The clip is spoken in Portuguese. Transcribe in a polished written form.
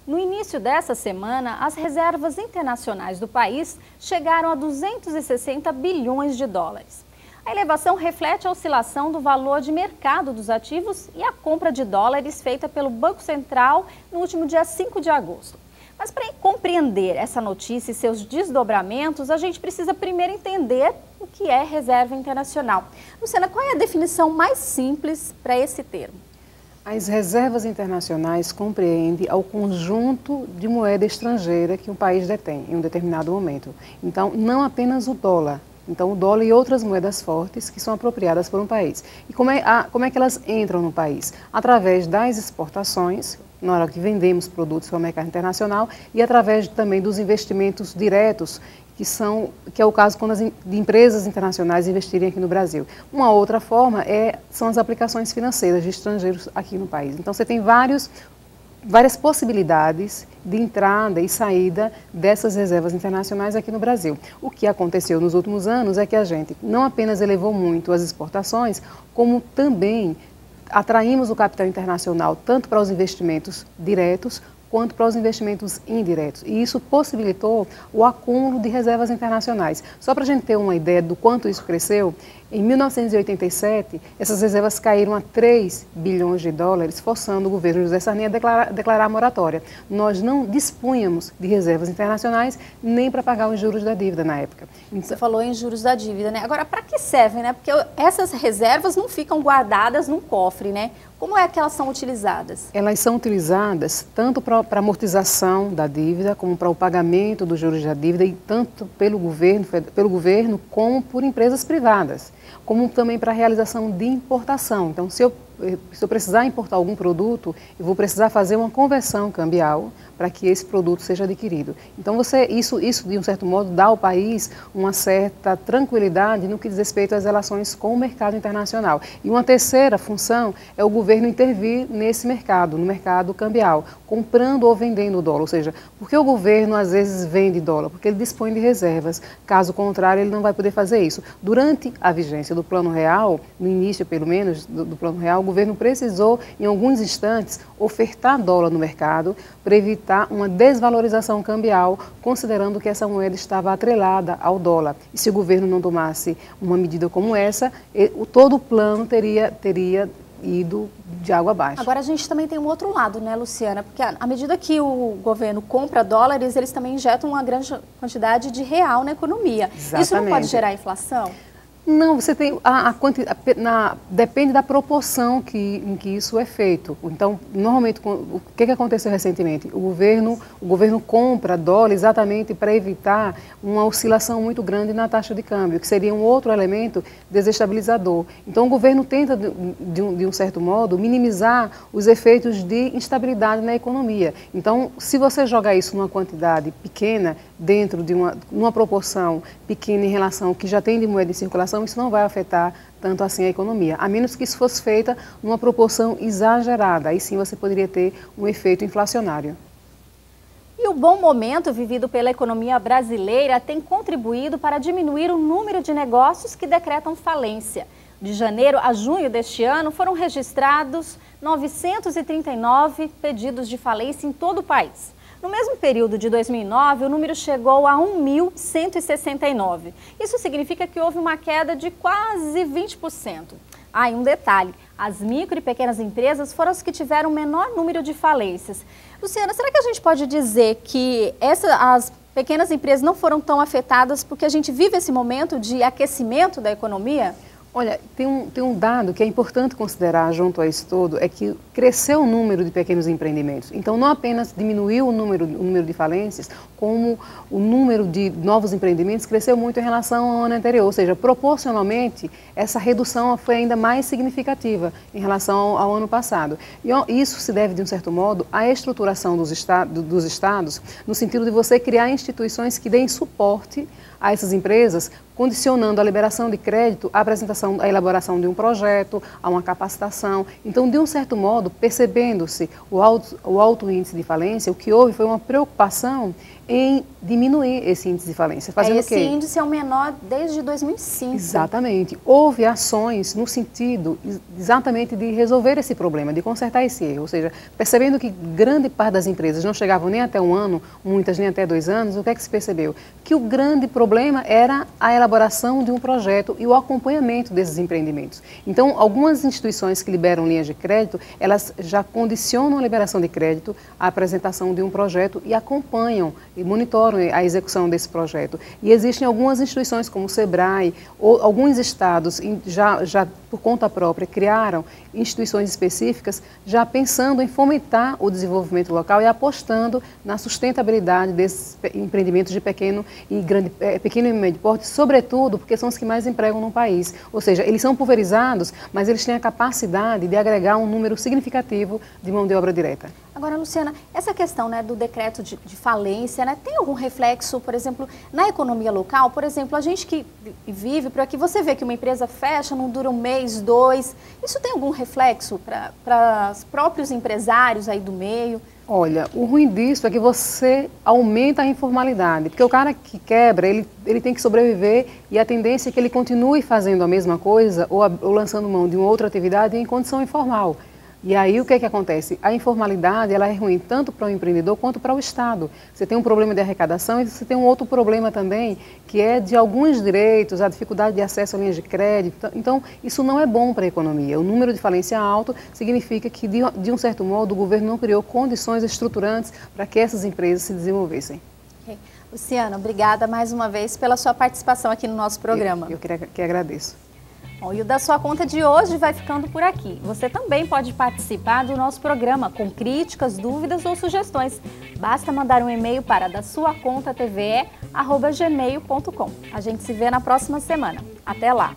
No início dessa semana, as reservas internacionais do país chegaram a 260 bilhões de dólares. A elevação reflete a oscilação do valor de mercado dos ativos e a compra de dólares feita pelo Banco Central no último dia 5 de agosto. Mas para compreender essa notícia e seus desdobramentos, a gente precisa primeiro entender o que é reserva internacional. Luciana, qual é a definição mais simples para esse termo? As reservas internacionais compreendem ao conjunto de moeda estrangeira que um país detém em um determinado momento. Então, não apenas o dólar. Então, o dólar e outras moedas fortes que são apropriadas por um país. E como é que elas entram no país? Através das exportações, na hora que vendemos produtos para o mercado internacional, e através também dos investimentos diretos, que é o caso quando de empresas internacionais investirem aqui no Brasil. Uma outra forma são as aplicações financeiras de estrangeiros aqui no país. Então, você tem várias possibilidades de entrada e saída dessas reservas internacionais aqui no Brasil. O que aconteceu nos últimos anos é que a gente não apenas elevou muito as exportações, como também atraímos o capital internacional tanto para os investimentos diretos quanto para os investimentos indiretos. E isso possibilitou o acúmulo de reservas internacionais. Só para a gente ter uma ideia do quanto isso cresceu, em 1987, essas reservas caíram a 3 bilhões de dólares, forçando o governo José Sarney a declarar a moratória. Nós não dispunhamos de reservas internacionais nem para pagar os juros da dívida na época. Você falou em juros da dívida, né? Agora, para que servem, né? Porque essas reservas não ficam guardadas num cofre, né? Como é que elas são utilizadas? Elas são utilizadas tanto para amortização da dívida, como para o pagamento dos juros da dívida, e tanto pelo governo como por empresas privadas, como também para a realização de importação. Então, se eu precisar importar algum produto, eu vou precisar fazer uma conversão cambial para que esse produto seja adquirido. Então, isso de um certo modo dá ao país uma certa tranquilidade no que diz respeito às relações com o mercado internacional. E uma terceira função é o governo intervir nesse mercado, no mercado cambial, comprando ou vendendo dólar. Ou seja, por que o governo às vezes vende dólar? Porque ele dispõe de reservas. Caso contrário, ele não vai poder fazer isso. Durante a vigência do Plano Real, no início pelo menos do Plano Real, o governo precisou, em alguns instantes, ofertar dólar no mercado para evitar uma desvalorização cambial, considerando que essa moeda estava atrelada ao dólar. E se o governo não tomasse uma medida como essa, todo o plano teria ido de água abaixo. Agora, a gente também tem um outro lado, né, Luciana? Porque à medida que o governo compra dólares, eles também injetam uma grande quantidade de real na economia. Exatamente. Isso não pode gerar inflação? Não, você tem depende da proporção em que isso é feito. Então, normalmente, o que aconteceu recentemente? O governo compra dólar exatamente para evitar uma oscilação muito grande na taxa de câmbio, que seria um outro elemento desestabilizador. Então, o governo tenta, de um certo modo, minimizar os efeitos de instabilidade na economia. Então, se você jogar isso numa quantidade pequena, dentro de numa proporção pequena em relação ao que já tem de moeda em circulação, isso não vai afetar tanto assim a economia, a menos que isso fosse feita numa proporção exagerada. Aí sim você poderia ter um efeito inflacionário. E o bom momento vivido pela economia brasileira tem contribuído para diminuir o número de negócios que decretam falência. De janeiro a junho deste ano, foram registrados 939 pedidos de falência em todo o país. No mesmo período de 2009, o número chegou a 1.169. Isso significa que houve uma queda de quase 20%. E um detalhe, as micro e pequenas empresas foram as que tiveram o menor número de falências. Luciana, será que a gente pode dizer que as pequenas empresas não foram tão afetadas porque a gente vive esse momento de aquecimento da economia? Olha, tem um dado que é importante considerar junto a isso todo, é que cresceu o número de pequenos empreendimentos. Então, não apenas diminuiu o número de falências, como o número de novos empreendimentos cresceu muito em relação ao ano anterior. Ou seja, proporcionalmente, essa redução foi ainda mais significativa em relação ao ano passado. E isso se deve, de um certo modo, à estruturação dos estados, no sentido de você criar instituições que deem suporte a essas empresas, condicionando a liberação de crédito à à elaboração de um projeto, a uma capacitação. Então, de um certo modo, percebendo-se o alto índice de falência, o que houve foi uma preocupação em diminuir esse índice de falência. Fazendo esse índice é o menor desde 2005. Exatamente. Houve ações no sentido exatamente de resolver esse problema, de consertar esse erro. Ou seja, percebendo que grande parte das empresas não chegavam nem até 1 ano, muitas nem até 2 anos, o que é que se percebeu? Que o grande problema era a elaboração de um projeto e o acompanhamento desses empreendimentos. Então, algumas instituições que liberam linhas de crédito, elas já condicionam a liberação de crédito à apresentação de um projeto e acompanham e monitoram a execução desse projeto. E existem algumas instituições como o SEBRAE, ou alguns estados já por conta própria criaram instituições específicas já pensando em fomentar o desenvolvimento local e apostando na sustentabilidade desses empreendimentos de pequeno e médio porte, sobretudo porque são os que mais empregam no país. Ou seja, eles são pulverizados, mas eles têm a capacidade de agregar um número significativo de mão de obra direta. Agora, Luciana, essa questão, né, do decreto de falência, né, tem algum reflexo, por exemplo, na economia local? Por exemplo, a gente que vive por aqui, você vê que uma empresa fecha, não dura 1 mês, 2, isso tem algum reflexo para os próprios empresários aí do meio? Olha, o ruim disso é que você aumenta a informalidade, porque o cara que quebra, ele tem que sobreviver e a tendência é que ele continue fazendo a mesma coisa ou lançando mão de uma outra atividade em condição informal. E aí o que é que acontece? A informalidade ela é ruim tanto para o empreendedor quanto para o Estado. Você tem um problema de arrecadação e você tem um outro problema também, que é de alguns direitos, a dificuldade de acesso a linhas de crédito. Então, isso não é bom para a economia. O número de falência alto significa que, de um certo modo, o governo não criou condições estruturantes para que essas empresas se desenvolvessem. Okay. Luciana, obrigada mais uma vez pela sua participação aqui no nosso programa. Eu que agradeço. Bom, e o Da Sua Conta de hoje vai ficando por aqui. Você também pode participar do nosso programa com críticas, dúvidas ou sugestões. Basta mandar um e-mail para dasuacontatve@gmail.com. A gente se vê na próxima semana. Até lá!